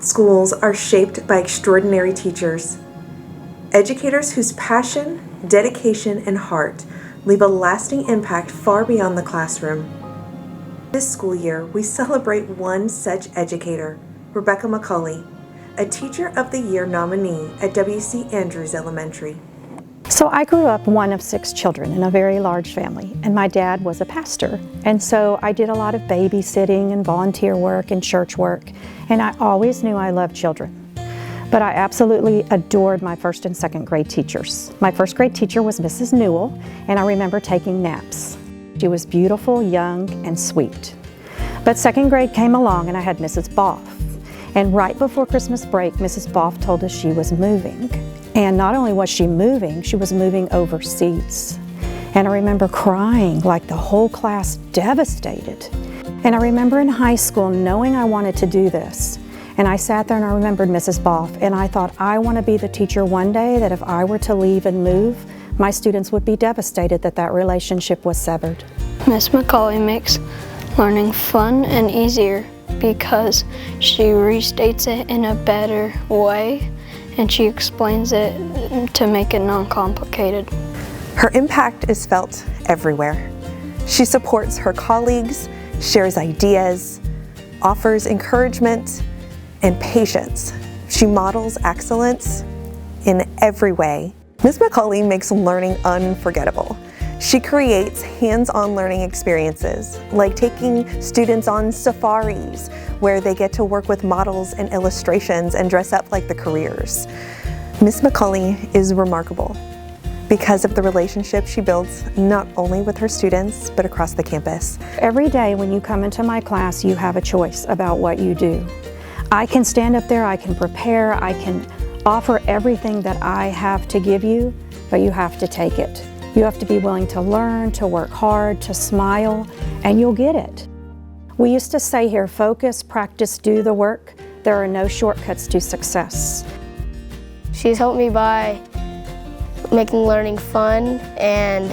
schools are shaped by extraordinary teachers. Educators whose passion, dedication, and heart leave a lasting impact far beyond the classroom. This school year, we celebrate one such educator, Rebekah McCallay, a Teacher of the Year nominee at W.C. Andrews Elementary. So I grew up one of 6 children in a very large family, and my dad was a pastor. And so I did a lot of babysitting and volunteer work and church work, and I always knew I loved children. But I absolutely adored my first and second grade teachers. My first grade teacher was Mrs. Newell, and I remember taking naps. She was beautiful, young, and sweet. But second grade came along and I had Mrs. Boff. And right before Christmas break, Mrs. Boff told us she was moving. And not only was she was moving overseas. And I remember crying like the whole class, devastated. And I remember in high school knowing I wanted to do this. And I sat there and I remembered Mrs. Boff, and I thought, I want to be the teacher one day that if I were to leave and move, my students would be devastated that that relationship was severed. Miss McCallay makes learning fun and easier because she restates it in a better way and she explains it to make it non-complicated. Her impact is felt everywhere. She supports her colleagues, shares ideas, offers encouragement and patience. She models excellence in every way. Ms. McCallay makes learning unforgettable. She creates hands-on learning experiences, like taking students on safaris, where they get to work with models and illustrations and dress up like the careers. Ms. McCallay is remarkable because of the relationship she builds not only with her students, but across the campus. Every day when you come into my class, you have a choice about what you do. I can stand up there, I can prepare, I can offer everything that I have to give you, but you have to take it. You have to be willing to learn, to work hard, to smile, and you'll get it. We used to say here, focus, practice, do the work. There are no shortcuts to success. She's helped me by making learning fun, and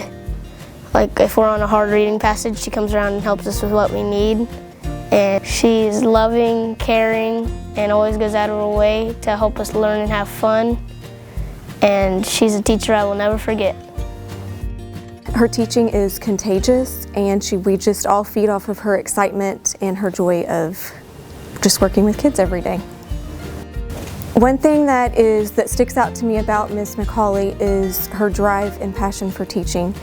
like if we're on a hard reading passage, she comes around and helps us with what we need. And she's loving, caring, and always goes out of her way to help us learn and have fun. And she's a teacher I will never forget. Her teaching is contagious, and we just all feed off of her excitement and her joy of just working with kids every day. One thing that sticks out to me about Ms. McCallay is her drive and passion for teaching.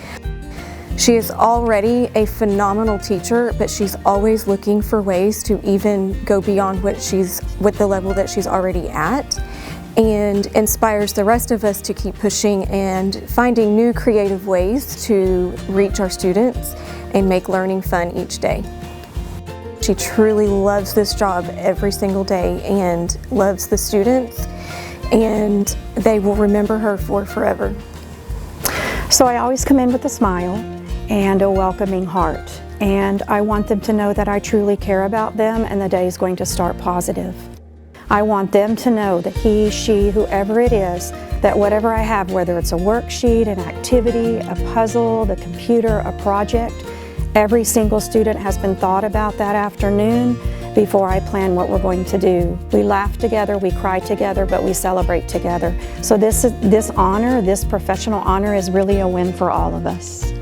She is already a phenomenal teacher, but she's always looking for ways to even go beyond with the level that she's already at, and inspires the rest of us to keep pushing and finding new creative ways to reach our students and make learning fun each day. She truly loves this job every single day and loves the students, and they will remember her for forever. So I always come in with a smile and a welcoming heart, and I want them to know that I truly care about them and the day is going to start positive. I want them to know that he, she, whoever it is, that whatever I have, whether it's a worksheet, an activity, a puzzle, the computer, a project, every single student has been thought about that afternoon before I plan what we're going to do. We laugh together, we cry together, but we celebrate together. So this honor, this professional honor, is really a win for all of us.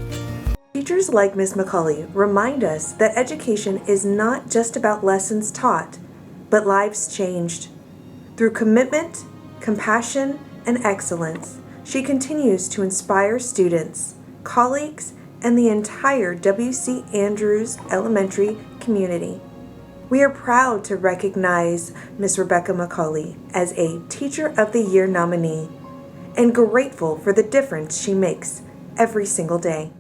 Teachers like Ms. McCallay remind us that education is not just about lessons taught, but lives changed. Through commitment, compassion, and excellence, she continues to inspire students, colleagues, and the entire W.C. Andrews Elementary community. We are proud to recognize Ms. Rebekah McCallay as a Teacher of the Year nominee and grateful for the difference she makes every single day.